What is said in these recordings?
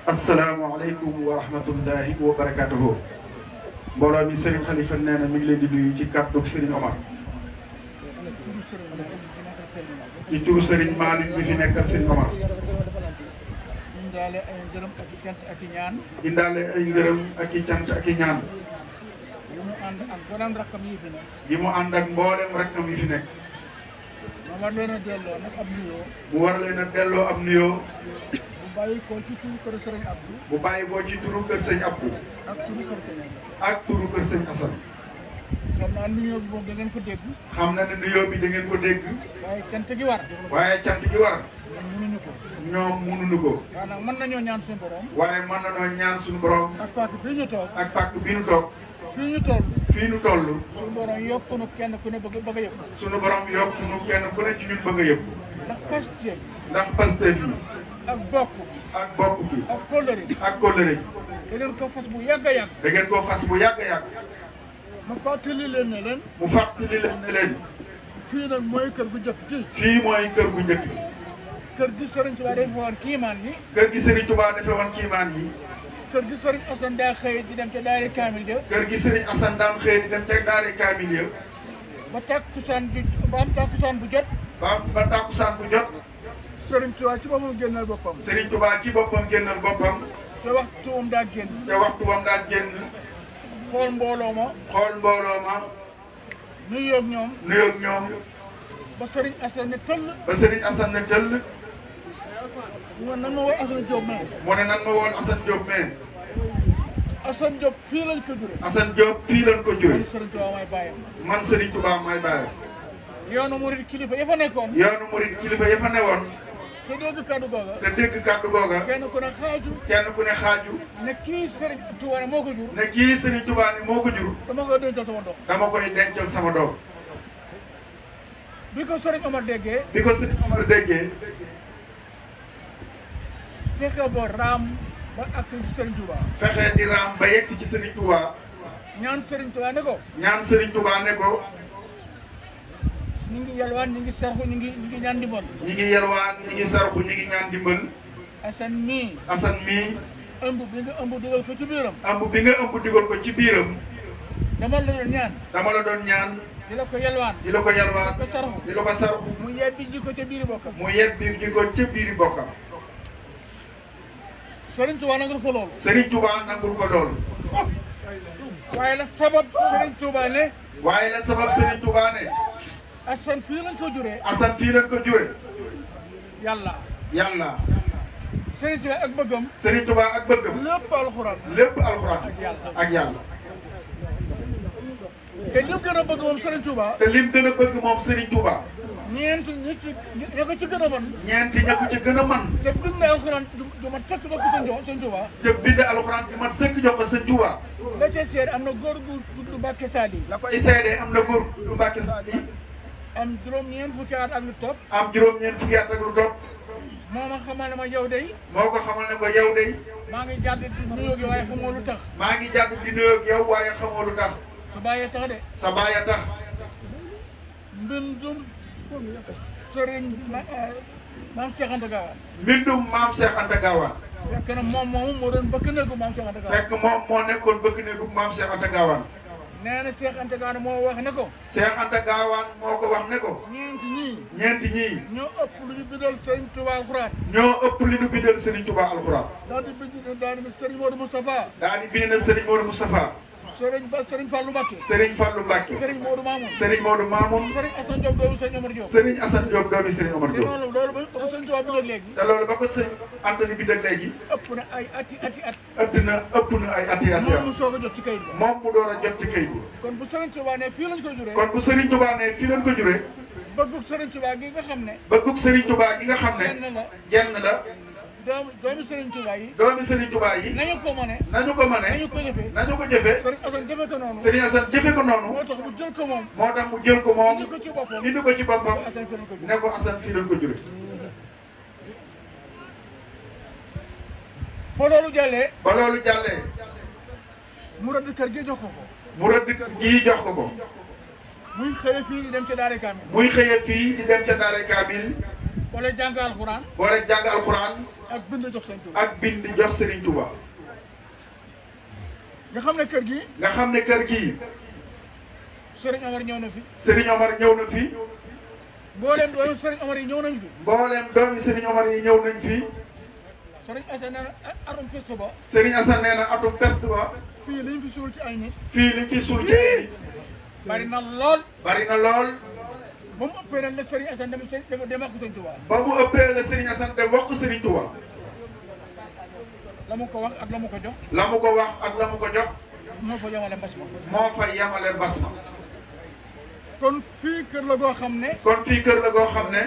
asalaamaaleykum wa rahmatullahi wa barakatuhu. mbooloo mi Serigne Khalifa nee na mi ngi leen di nuyu ci kàddu Serigne Omar. ci turu Serigne Malick bi fi nekkal Serigne Omar. indaale ay ngërëm ak i cant ak i ñaan. indaale ay ngërëm ak i cant ak i ñaan. yi mu ànd ak mboolem rakkam yi fi nekk. yi mu ànd ak mboolem rakkam yi fi nekk. mu war leen a delloo nag ab nuyoo. mu war leen a delloo ab nuyoo. bu bàyyi ko ci turu kër Serigne Abdou. bu bàyyi boo ci turu kër Serigne Abdou. ak turu kër Serigne. ak turu kër Serigne Assane. xam naa nuyoo bi moom da ngeen ko dégg. xam na ne nuyoo bi da ngeen ko dégg. waaye cant gi war. waaye cant gi war. ñoom mënuñu ko. ñoom mënuñu ko. waaw nag mën nañoo ñaan suñu borom. waaye mën nañoo ñaan suñu borom. ak pàkk bii ñu toog. ak pàkk bi ñu toog. fii ñu toll. fii ñu toll. suñu borom yokk nu kenn ku ne bëgg a yëg. suñu borom yokk nu kenn ku ne ci ñun bëgg a yëg. ndax Pastef. ndax Pastef yi. ak bokk. ak bokk bi. ak kóllëre. ak kóllëre gi. da ngeen ko fas bu yàgg a yàgg. da ngeen koo fas bu yàgg a yàgg. ma fàttali leen ne leen. mu fàttali leen ne leen. fii nag mooy kër gu njëkk gi. fii mooy kër gu njëkk. kër gi Serigne Touba dafa woon kiimaan yi. kër gi Serigne Touba dafa woon kiimaan yi. kër gi Serigne Assane daa xëy di dem ca daari kaamil ja. kër gi Serigne Assane daan xëy di dem ca daari kaamil ya. ba takkusaan bu jot. ba takkusaan bu jot. Serigne Touba ci boppam génnal boppam. Serigne Touba ci boppam génnal boppam. te waxtu wam daa génn. te waxtu wam daan génn. xool mbooloo ma. xool mbooloo ma. nuyoo ak ñoom. nuyoo ak ñoom. ba Serigne Assane ne tëll. ba Serigne Assane ne tëll. mu ne nan ma woo Assane Diop mais. mu ne nan ma woon Assane Diop mais. Assane Diop fii lañ ko jure. Assane Diop fii lañ ko jure. man Serigne Touba may bàyyam. man Serigne Touba may bàyyam. yoonu murid kilifa ya fa nekkoon. yoonu murid kilifa ya fa newoon. te dégg kàddu googa. te dégg kàddu googa. kenn ku ne xaaju. kenn ku ne xaaju. ne kii Serigne Touba ne moo ko jur. ne kii Serigne Touba ne moo ko jur. dama koy dencal sama doom. dama koy dencal sama doom. bi ko Serigne Omar déggee. bi ko Serigne Omar déggee. fexe ba raam ba ak ci Serigne Touba. fexe di raam ba yegg ci Serigne Touba. ñaan Serigne Touba ne ko. ñaan Serigne Touba ne ko. ñu ngi yalwaan ñu ngi sarxu ñu ngi ñaan ndimbal. ñi ngi yalwaan ñi ngi sarxu ñi ngi ñaan ndimbal. Assane mii. Assane mii. ëmb bi nga ëmb dugal ko ci biiram. ëmb bi nga ëmb dugal ko ci biiram. dama la doon ñaan. dama la doon ñaan. di la ko yalwaan. di la ko yalwaan. di la ko sarxu. di la ko sarxu. mu yebbi ji ko ca biiri bokkam. mu yebbi ji ko ca biiri bokkam. Serigne Touba nangul ko loolu. Serigne Touba nangul ko loolu. waaye la sabab Serigne Touba ne. waaye la sabab Serigne Touba ne. Assane fii lañ ko juree. Assane fii lañ ko juree. yàlla. yàlla. Serigne Touba ak bëggam. Serigne Touba ak bëggam. lépp alxuraan. lépp alxuraan. ak yàlla. ak yàlla. te lim gën a bëgg moom Serigne Touba. te lim gën a bëgg moom Serigne Touba. ñeent ña ko ci gën a mën. ñeenti ña ko ci gën a mën. te bind alxuraan du ma tëkk ba ko Serigne Touba. te bind alxuraan bi ma sëkk jox ko Serigne Touba. la ca seet am na góor gu tudd Mbacke Sali. la koy seede am na góor gu tudd Mbacke Sali. am juróom-ñeent fukki at ak lu topp. am juróom-ñeent fukki at ak lu topp. moo ma xamal ne ma yow day. moo ko xamal ne ko yow day. maa ngi jàdd di nuyoo gi waaye xamoo lu tax. maa ngi jàdd di nuyoo ak yow waaye xamoo lu tax. su bàyyee tax de. sa baay a tax. mbindum Serigne maam Cheikh Anta Gaawaan. mbindum maam Cheikh Anta Gaawaan. fekk na moom moomu moo doon bëkk néegu maam Cheikh Anta Gaawaan. fekk moom moo nekkoon bëgg néegu maam Cheikh Anta Gaawaan. nee na Cheikh Anta Gaawaan moo wax ne ko. Cheikh Anta Gaawaan moo ko wax ne ko. ñeenti ñii. ñeenti ñii. ñoo ëpp lu ñu bindal Serigne Touba alxuraan. ñoo ëpp li ñu bindal Serigne Touba alxuraan. daal di bind daal di Serigne Modou Moustapha. daal di bind na Serigne Modou Moustapha. Serigne Fallou Mbacke. Serigne Fallou Mbacke. Serigne Modou Mamoun. Serigne Modou Mamoun. Serigne Assane Diop doomu Serigne Omar Diop. Serigne Assane Diop doomi Serigne Omar te Diop. loolu ba ko Serigne Touba bindal léegi. te loolu ba ko sëñ Antony bindal léegi. ëpp na ay ati at. ëpp na ay ati at. moom mu soog a jot ci kayit bi. moom mu door a jot ci kayit bi. kon bu Serigne Touba ne fii lañ ko juree. kon bu Serigne Touba ne fii lañ ko juree. bëggug Serigne Touba gi nga xam ne. bëggug Serigne Touba gi nga xam ne. genn la. genn la. doomi Serigne Touba yi. doomi Serigne Touba yi. nañu ko mëne. nañu ko mëne. nañu ko jëfee. nañu ko jëfee. Serigne Assane jëfee ko noonu. Serigne Assane jëfe ko noonu. moo tax mu jël ko moom. moo tax mu jël ko moom. indi ko ci boppam. indi ko ci boppam. Assane fii lañ ko juree. ne ko Assane fii lañ ko juree. ba loolu jàllee. ba loolu jàllee. mu rëdd kër gi jox ko ko. mu rëdd ji jox ko ko. muy xëye fii di dem ca Daara Kamil. muy xëye fii di dem ca Daara Kamil. boole jàng alxuraan. boole jàng alxuraan. ak bind jox Serigne Touba. ak bind jox Serigne Touba. nga xam ne kër gi. nga xam ne kër gi. Serigne Omar ñëw na fi. Serigne Omar ñëw na fi. mboolem doomu Serigne Omar yi ñëw nañ fi. mboolem doomi Serigne Omar yi ñëw nañ fi. Serigne Assane nee na atum peste ba. Serigne Assane nee na atum peste ba. fii liñ fi suul ci ay nit. fii liñ fi suul ci ay nit. bari na lool. bari na lool. ba mu ëppee nag la Serigne Assane dem ak Serigne Touba. ba mu ëppee la Serigne Assane dem wax ko Serigne Touba. la mu ko wax ak la mu ko jox. la mu ko wax ak la mu ko jox. moo fa yemale mbas ma. moo fa yemale mbas ma. kon fii kër la goo xam ne. kon fii kër la goo xam ne.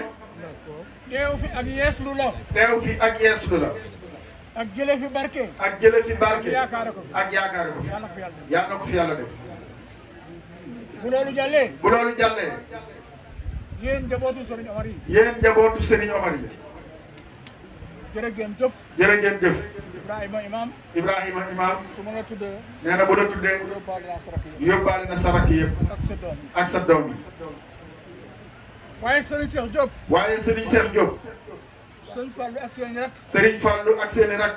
teew fi ak yeeslu la. teew fi ak yeeslu la. ak jële fi barke. ak jële fi barke. ak yaakaare ko fi. ak yaakaare ko fi. yàlla na ko fi yàlla def. yàlla na ko fi yàlla def. bu loolu jàllee. bu loolu jàllee. yéen njabootu Serigne Omar yi. yéen njabootu Serigne Omar yi. jërë ngeen jëf. jërë ngeen jëf. Ibrahima Imam. Ibrahima Imam. su ma la tuddee. nee na bu la tuddee. yóbbaale naa sarak yi. yóbbaale na sarak yëpp. ak sa doom yi. ak sa doom yi. waaye Serigne Cheikh Diop. waaye Serigne Cheikh Diop. Serigne Fallou ak seen rak. Serigne Fallou ak seeni rak.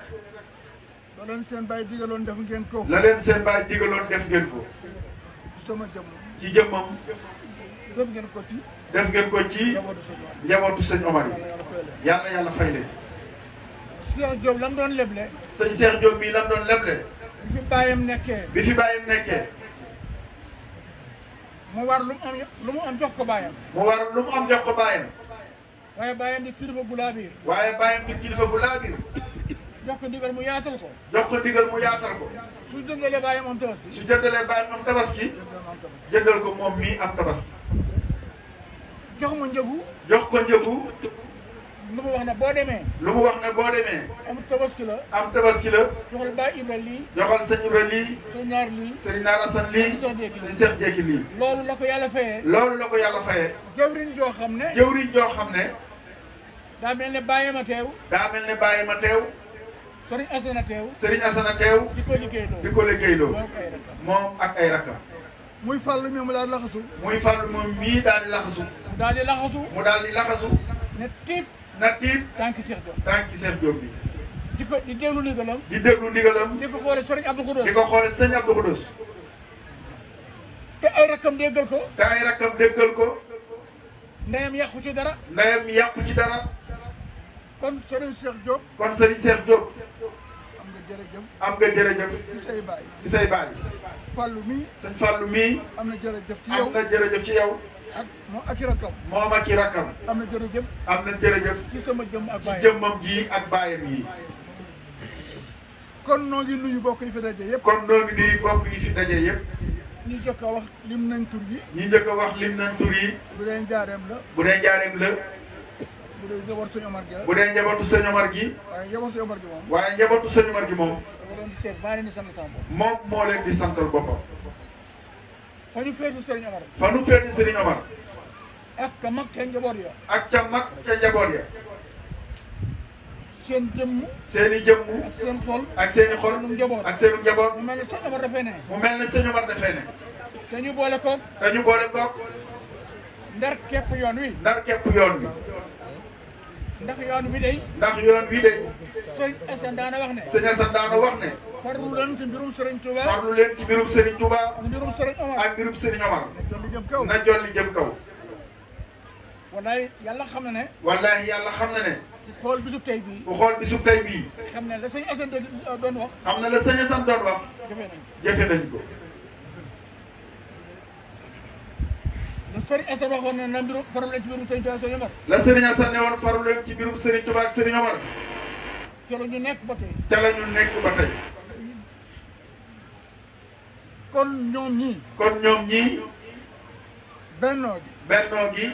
la leen seen baay digaloon def ngeen ko. la leen seen baay digaloon def ngeen ko. sama jëmm. ci jëmmam. def ngeen ko ci. def ngeen ko ci njabootu sëñ Omar yi. yàlla yàlla fay leen. Cheikh Diop lam doon leble. sëñ Cheikh Diop bii lam doon leble. bi fi bàyyam nekkee. bi fi bàyyam nekkee. mu war lu mu am jox ko bàyyam. mu war lu mu am jox ko bàyyam. waaye bàyyam di kilifa bu laa biir. waaye bàyyam di kilifa bu laabir. jox ko ndigal mu yaatal ko. jox ko ndigal mu yaatal ko. su jëndalee bàyyam am tabaski. su jëndalee bàyyam am tabaski. jëndal ko moom mii am tabaski. jox ma njëgu. jox ko njëgu. lu mu wax ne boo demee. lu mu wax ne boo demee. am tabaski la. am tabaski la. joxal Baye Ibra lii. joxal sëñ Ibra lii. sëñ ñaar lii. sëriñ Naar Asan lii. sëñ Cheikh Jékki lii. loolu la ko yàlla fayee. loolu la ko yàlla fayee. jëwriñ joo xam ne. jëwriñ joo xam ne. daa mel ne bàyyi ma teew. daa mel ne bàyyi ma teew. Sëriñ Asana teew. Sëriñ Asana teew. di ko liggéeyloo. di ko liggéeyloo. moom ak ay rakkam. muy fàllu mi mu daal di laxasu. muy fàllu moom mii daal di laxasu. mu daal di laxasu. mu daal di laxasu. ne tiit. na tiit. tànki Cheikh Diop. tànki Cheikh Diop bi. di déglu ndigalam. di déglu ndigalam. di ko xoole Sëriñ Abdou Khoudoss. di ko xoole sëñ Abdou Khoudoss. te ay rakkam déggal ko. te ay rakkam déggal ko. ndeyam yàqu ci dara. ndeyam yàqu ci dara. kon Sëriñ Cheikh Diop. kon Sëriñ Cheikh Diop. am nga jërëjëf. am nga jërëjëf. ci say baay. ci say baay. Fallou mii. sëñ Fallou mii. am na jërëjëf ci yow. am na jërëjëf ci yow. ak moom ak i rakkam. moom ak i rakkam. am na jërëjëf. am na jërëjëf. ci sama jëmm ak ci baayam. jëmmam ji ak baayam yi. kon noo ngi nuyu bokk yi fi daje yëpp. kon noo ngi nuyu bokk yi fi daje yëpp. ñi jëkk a wax lim nañ tur yi. ñi njëkk a wax lim nañ tur yi. bu dee njaareem la. bu dee njaareem la. bu dee njabootu sëñ Omar gi la. bu dee njabootu sëñ Omar gi. waaye njabootu sëñ Omar gi moom. waaye njabootu sëñ Omar gi moom. dama leen di seet maa leen di sant sama bopp. moom moo leen di santal boppam. fa ñu féeti sëriñ Omar. fa nu féeti sëriñ Omar. ak ka mag ca njaboot ya. ak ca mag ca njaboot ya. seen jëmm. seen i jëmm. ak seen xol. ak seen i xol. seenu njaboot. ak seenu njaboot. mu mel ne sëñ Omar dafay ne. mu mel ne sëñ Omar dafay ne. te ñu boole koog. te ñu boole koog. ndar képp yoon wi. ndar képp yoon wi. ndax yoon wi day. ndax yoon wi de. sëñ Assane daana wax ne. sëñ Assane daana wax ne. farlu leen ci mbirum Sëriñ Touba. farlu leen ci mbirum Sëriñ Touba. ak mbirum Sëriñ Omar. ak mbirum Sëriñ Omar. jolli jëm kaw. na jolli jëm kaw. wallaay yàlla xam na ne. wallaahi yàlla xam na ne. ku xool bisub tey bii. ku xool bisub tey bii. xam ne la sëñ Assane doon wax. xam na la sëñ Assane doon wax. jëfee nañ ko. jëfe nañ ko. la sëriñ Assane waxoon na na mbirum farlu leen ci mbirum Sëriñ Touba Sëriñ Omar. la Sëriñ Assane ne woon farlu leen ci mbirum Sëriñ Touba ak Sëriñ Omar. ca la ñu nekk ba tey. ca la ñu nekk ba tey. kon ñoom ñii. kon ñoom ñii. bennoo gi. bennoo gi.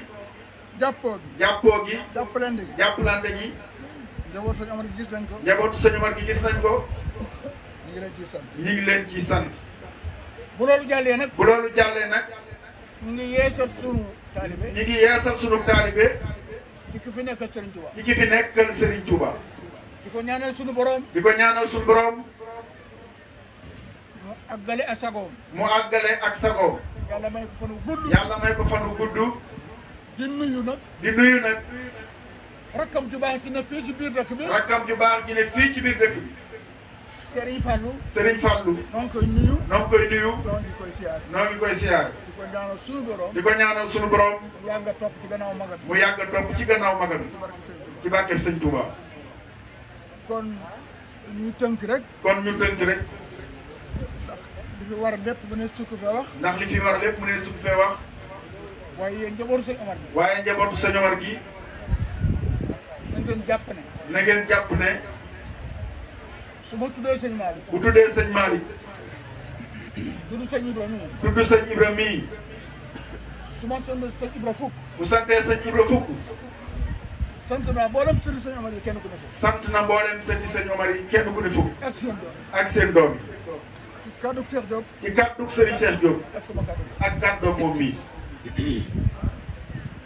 jàppoo gi. jàppoo gi. jàppalante gi. jàppalante gi. njabootu Sëriñ Omar gi gis nañ ko. njabootu Sëriñ Omar gi gis nañ ko. ñu ngi leen ciy sant. ñu ngi leen ciy sant. bu loolu jàllee nag. bu loolu jàllee nag. ñu ngi yeesal sunu taalibe. ñu ngi yeesal sunu taalibe. ci ki fi nekkal Sëriñ Touba. ci ki fi nekkal Sëriñ Touba. di ko ñaanal sunu borom. di ko ñaanal sunu borom. mu àggale ak sagoom. mu àggale ak sagoom. yàlla may ko fanu gudd. yàlla may ko fanu gudd. di nuyu nag. di nuyu nag. rakkam ju baax ci ne fii ci biir dëkk bi. rakkam ju baax ji ne fii ci biir dëkk bi. Serigne Fallou. Serigne Fallou. noo ngi koy nuyu. noo ngi koy nuyu. noo ngi koy siyaar. noo ngi koy siyaar. di ko ñaanal sunu borom. di ko ñaanal sunu borom. mu yàgg a topp ci gannaaw magal. mu yàgg a topp ci gannaaw magal. ci barke Sëñ Touba. kon ñu tënk rek. kon ñu tënk rek. ndax li fi war lépp mu ne sukk fee wax. ndax li fi war lépp mu ne sukk fee wax. waaye yéen njabootu sëñ Omar bi. waaye njabootu sëñ Omar gi. na ngeen jàpp ne. na ngeen jàpp ne. su ma tuddee sëñ Malick. bu tuddee sëñ Malick. tudd sëñ Ibra mii. tudd sëñ Ibra mii. su ma sant sëñ Ibra fukk. bu santee sëñ Ibra fukk. sant naa mboolem sëñ sëñ Omar yi kenn ku ne fukk. sant na mboolem sëñ Omar yi kenn ku ne fukk. ak seen doom. ak seen doom yi. ci kaddu Cheikh Diop. ci kaddu Serigne Cheikh Diop. ak sama kaddu. ak kaddu moom mii.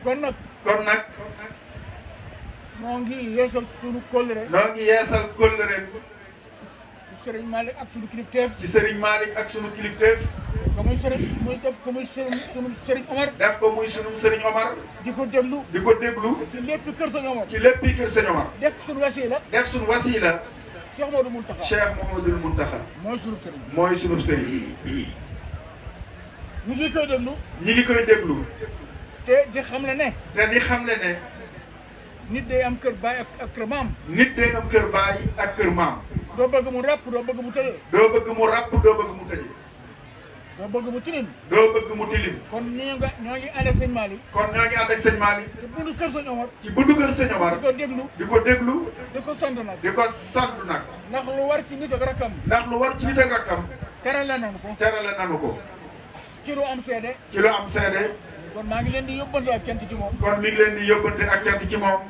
kon nag. kon nag. moo ngi yeesal sunu kóllëre. noo ngi yeesal kóllëre. ci Serigne Malick ak sunu kilifteef. ci Serigne Malick ak sunu kilifteef. ko muy Serigne muy def ko muy sunu Serigne Omar. def ko muy sunu Serigne Omar. di ko déglu. di ko déglu. ci lépp kër Serigne Omar. ci lépp kër Serigne Omar. def sunu wasila. def sunu wasila. Cheikh Mouhamadou Mountakha. Cheikh Mouhamadou Mountakha. mooy sunu Serigne. mooy sunu Serigne. ñu ngi koy déglu. ñi ngi koy déglu. te di xam le ne. te di xam le ne. nit day am kër baay ak kër maam. nit day am kër baay ak kër maam. doo bëgg mu ràpp doo bëgg mu tëye. doo bëgg mu ràpp doo bëgg mu tëje. doo bëgg mu tilim. doo bëgg mu tilim. kon ñoo ngi ànd ak sëñ Malick. kon ñoo ngi ànd ak sëñ Malick. te bundu kër sëñ Omar. ci bundu kër sëñ Omar. di ko déglu. di ko déglu. di ko sant nag. di ko sant nag. ndax lu war ci nit ak rakkam. ndax lu war ci nit ak rakkam. terale nañu ko. terale nanu ko. ci lu am seede. ci lu am seede. kon maa ngi leen di yóbbante ak cant ci moom. kon mi ngi leen di yóbbante ak cant ci moom.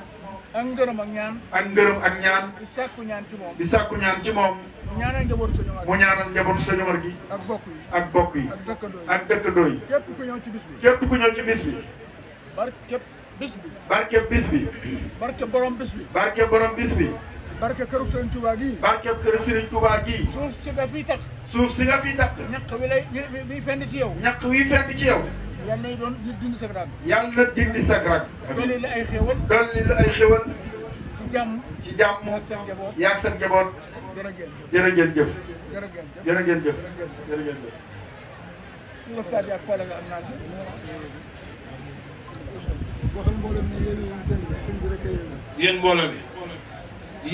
ak ngërëm ak ñaan. ak ngërëm ak ñaan. di sàkku ñaan ci moom. di sàkku ñaan ci moom. mu ñaanal njabootu sëñ Omar. mu ñaanal njabootu sëñ Omar gi. ak bokk yi. ak bokk yi. ak dëkkandoo yi. ak dëkkandoo yi. képp ku ñëw ci bis bi. képp ku ñëw ci bis bi. barke bis bi. barke bis bi. barke borom bis bi. barke borom bis bi. barke këru Serigne Touba gii. barke kër Serigne Touba gii. suuf si nga fi tax. suuf si nga fi takk. ñaq wi lay bi fenn ci yow. ñaq wi fekk ci yow. yal nay doon gis dindi sa rag. yàlla dindi sa rag. dolli la ay xéewal. dolli la ay xéewal. ci jàmm. ci jàmm. ak sa njaboot. yaa sa njaboot. jërë ngeen jëf. jërë ngeen jëf. jërë ngeen jëf. jërë ngeen jëf. jërë ngeen jëf. nga Sadio ak Fala nga am naa si. waxal mboolem ne yéen a kenn sëñ bi rek a yéen yéen mbooloo bi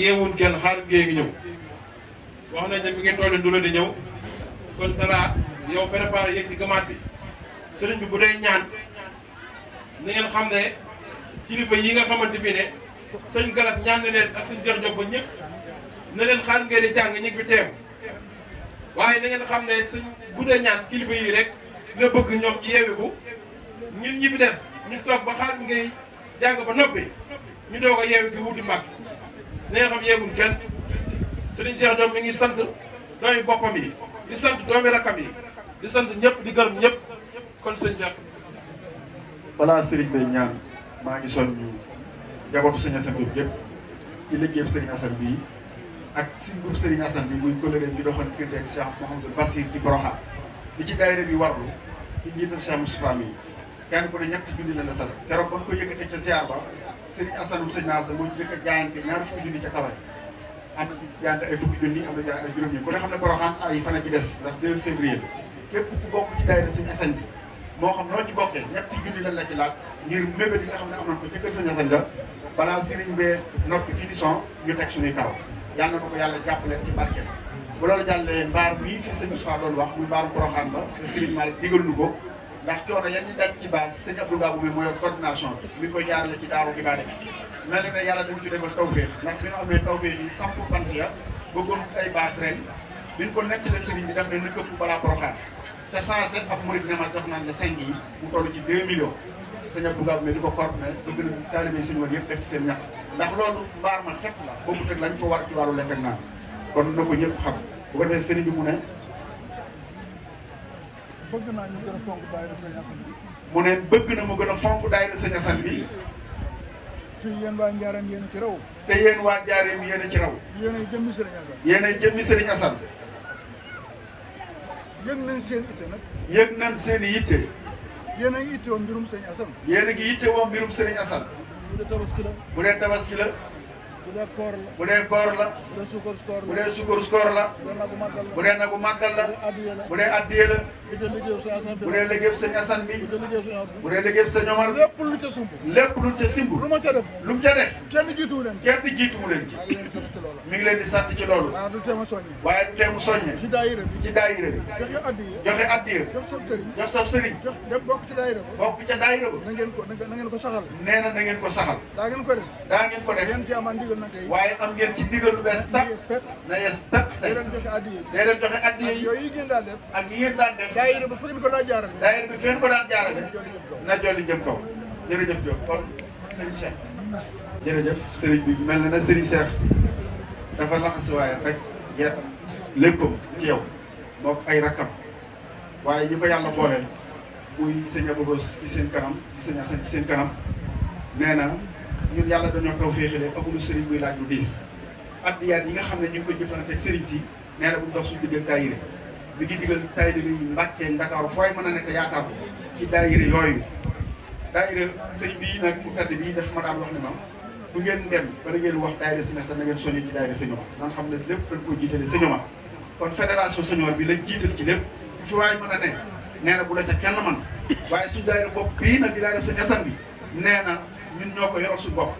yeewul kenn xaar ngee ngi ñëw wax nañ ne mi ngi toll du la di ñëw kon dara yow préparé yegg ci gamaat bi sëriñ bi bu dee ñaan na ngeen xam ne kilifa yi nga xamante bi ne sëñ Galas ñaan na leen ak sëñ Cheikh Diop ba ñëpp na leen xaar ngeen di jàng ñu ngi fi teew waaye na ngeen xam ne sëñ bu dee ñaan kilifa yi rek nga bëgg ñoom ci yeewiku ñun ñi fi def ñu toog ba xaar ngay jàng ba noppi ñu doog a yeewi di wuti mbàkk na nga xam yeewul kenn sëriñ Cheikh Diop mi ngi sant doomi boppam yi di sant doomi rakkam yi di sant ñëpp di gërëm ñëpp kon sëñ Cheikh. balaa Serigne Bay ñaan maa ngi soññu njabootu Serigne Assane bi yëpp ci liggéeyu Serigne Assane bii ak suñu groupe Serigne Assane bi muy collègue bi doxoon diggante ak Cheikh Mouhamadou Bassir ci Porokhane li ci daayira bi warlu ci njiital Cheikh Moustapha mi kenn ku ne ñetti junni la la sas keroog ba nga ko yëkkatee ca siyaar ba Serigne Assane sëñ Naas moo ci njëkk a jaayante ñaari fukki junni ca kawe am na ci jaayante ay fukki junni am na jaay ay juróom yi ku ne xam ne Porokhane ay fan a ci des ndax 2 février képp ku bokk ci daayira Serigne Assane bi moo xam noo ci bokkee ñetti junni lan la ci laaj ngir mébét yi nga xam ne am nañ ko ca kër Serigne Assane ga balaa Serigne bee noppi fii di son ñu teg suñuy kaw yàlla na ko yàlla jàppale ci barke bu loolu jàllee mbaar bii fi sëñ Moussa doon wax muy mbaaru Porokhane ba te Serigne Malick digal nu ko ndax coono yan ñu daj ci base sëñ Abdou Babou mi mooy coordination mi koy jaarale ci daaru Ibaade mel na ne yàlla dañ ci defal tawfeex ndax bi ñu amee tawfeex yi samp bant ya bëggoon ay base ren bi ñu ko nekk la Serigne bi def ne na këpp balaa Porokhane te sensé ab murid ne ma jox naan la 5 yi mu toll ci 2 millions sëñ Abdou Babou mi di ko coordonné bëgg na taalibe suñu woon yëpp def ci seen ñax ndax loolu mbaar ma xepp la boobu teg lañ ko war ci wàllu lekk ak naan kon na ko ñëpp xam bu ko defee sëriñ bi mu ne bëgg naa ñu gën a fonk daayira Serigne Assane bi. mu ne bëgg na mu gën a fonk daayira Serigne Assane bi te yéen waa Njaareem yéen a ci raw. te yéen waa Njaareem yéen a ci raw yéen a jëmmi Serigne Assane. yéen a jëmmi Serigne Assane yëg nañ seen itte nag. yëg nañ seen i yitte yéen a ngi itte woon mbirum Serigne Assane. yéen a ngi yitte woo mbirum Serigne Assane bu dee tabaski la. bu dee tabaski la. bu dee koor la. bu dee koor la. bu dee sukkur koor la. bu dee sukkur koor la. bu dee nagu màggal la. bu dee nagu màggal la. bu dee addiya la. bu dee addiye la. bu dee liggéeyu sëñ Asan bi. bu dee liggéeyu sëñ Asan bi. bu dee liggéeyu sëñ Abdou. bu dee liggéeyu sëñ Omar. lépp lu ca sumb. lépp lu ca simb. lu ma ca def. lu mu ca def. kenn jiituwu leen. kenn jiitu mu leen ci. maa ngi leen di sant ci loolu. mi ngi leen di sant ci loolu. waaw du teema soññe. waaye du tee mu soññe. ci daayira bi. ci daayira bi. joxe addiya. joxe addiye. jox sab sëriñ. jox sa sëriñ. jox dem bokk ci daayira ba. bokk ca daayira ba. na ngeen ko saxal. nee na ngeen ko saxal. daa ngeen ko def. daa ngeen ko def. ngeen ci amaan ndigal na tey. waaye am ngeen ci ndigal lu bees tàq. na yes tàq tey. day leen joxe addiya. day leen joxe addiye yi. yooyu yi ngeen daan def. ak yi ngeen daan def. daayira ba fa ngeen ko daa jaarale. daayira bi fi ngeen ko daan jaarale. na jolli jëm kaw. jërëjëf Diop kon Serigne Cheikh. jërëjëf Serigne bi mel na Serigne Cheikh dafa laxasuwaayam rek yees léppam ci yow mook ay rakkam waaye ñi ko yàlla booleel muy sëñ Abogos ci seen kanam ci sëñ Assane ci seen kanam nee na ñun yàlla dañoo taw féexale amuñu Serigne buy laaj lu diis addiyaat yi nga xam ne ñu ngi koy jëflante ak Serigne si nee na bu dox suñu diggal daayira mi ngi digal daayira yi Mbàkke Ndakaaru fooy mën a nekk yaakaar ci daayira yooyu daayira sëñ bii nag bu tedd bii daf ma daan wax ne ma bu ngeen dem bala ngeen wax daayira si ne sax na ngeen soññee ci daayira Sëñ Omar nan xam ne lépp dañ koo jiitale Sëñ Omar kon fédération Sëñ Omar bi lañ jiital ci lépp fi waay mën a ne nee na bu la ca kenn man waaye suñu daayira bopp bii nag di daayira Sëñ Asan bi nee na ñun ñoo ko yoral suñu bopp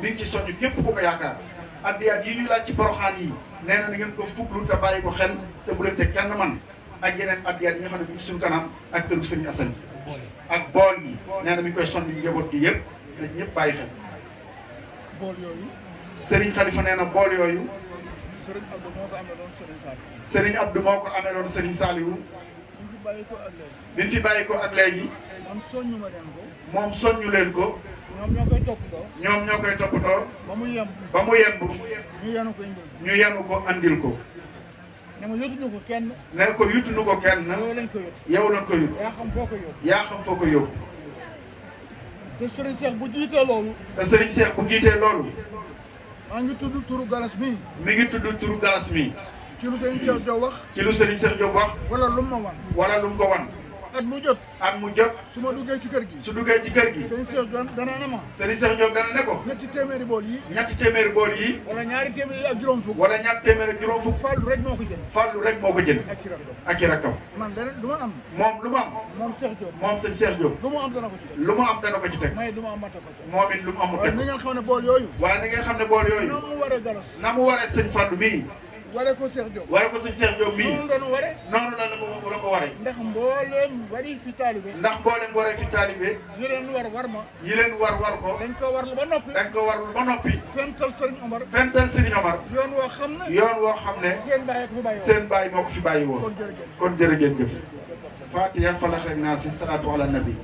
mi ngi ci soññ képp ku ko yaakaar addiyaat yi ñuy laaj ci Poroxaan yi nee na ngeen ko fuglu te bàyyi ko xel te bu leen te kenn man ak yeneen addiyaat yi nga xam ne bi suñu kanam ak kër Sëñ Asan bi ak bool yi nee na mi ngi koy sonn njaboot gi yëpp na ñëpp bàyyi xel bool yooyu. Serigne Khalifa nee na bool yooyu. Serigne Abdou moo ko amee doon Serigne Saliou. Serigne Abdou moo ko amee doon Serigne Saliou. bi fi bàyyi ko ak léegi. bi fi bàyyi ko ak léegi. man soññu ma leen ko. moom soññu leen ko. ñoom ñoo koy toppatoo. ñoom ñoo koy toppatoo. ba mu yem. ba mu yemb. ñu yenu ko indil. ñu yenu ko andil ko. ne ma yotuñu ko kenn. ne ko yutuñu ko kenn. yow lañ ko yot. yow lañ ko yut. yaa xam foo ko yóbbu. yaa xam foo ko yóbbu. te Serigne Cheikh bu jiitee loolu. te Serigne Cheikh bu jiitee loolu. maa ngi tudd turu Galas mi. mi ngi tudd turu Galas mi. ci lu Serigne Cheikh Diop wax. ci lu Serigne Cheikh Diop wax. wala lu ma wan. wala lu mu ko wan. at mu jot. ak mu jot. su ma duggee ci kër gi. su duggee ci kër gi. Serigne Cheikh dana ne ma. Serigne Cheikh Diop dana ne ko. ñetti téeméeri bool yi. ñetti téeméeri bool yi. wala ñaari téeméeri ak juróom fukk. wala ñaar téeméer ak juróom fukk. Fallou rek moo ko jënd. Fallou rek moo ko jënd. ak ci rakkam. ak i rakkam. man leneen du ma am. moom lu mu am. moom Cheikh Diop. moom sëñ Cheikh Diop. lu mu am dana ko ci teg. lu mu am dana ko ci teg. may du ma am mata ko teg. moom it lu mu amul waaye teg. ni ngeen xam ne bool yooyu. waaye ni ngeen xam ne bool yooyu. na mu waree Galas. na mu waree sëñ Fallou mii. waree ko Cheikh Diop. waree ko sëñ Cheikh Diop mii. noonu la ñu waree. noonu la ko waree. ndax mbooleem bari fi taalibe. ndax mboolem waree fi taalibe. yi leen war ma. yi leen war ko. dañ ko warlu ba noppi. dañ ko warlu ba noppi. fental Serigne Omar. fental Serigne Omar. yoon woo xam ne. yoon woo xam ne. seen bàyyi ko fi bàyyi woon. seen bàyyi moo ko fi bàyyi woon. kon jërëjëf. kon jërëjëf jëf. Fatiha Falaq ak Naas salaatu ala nabi.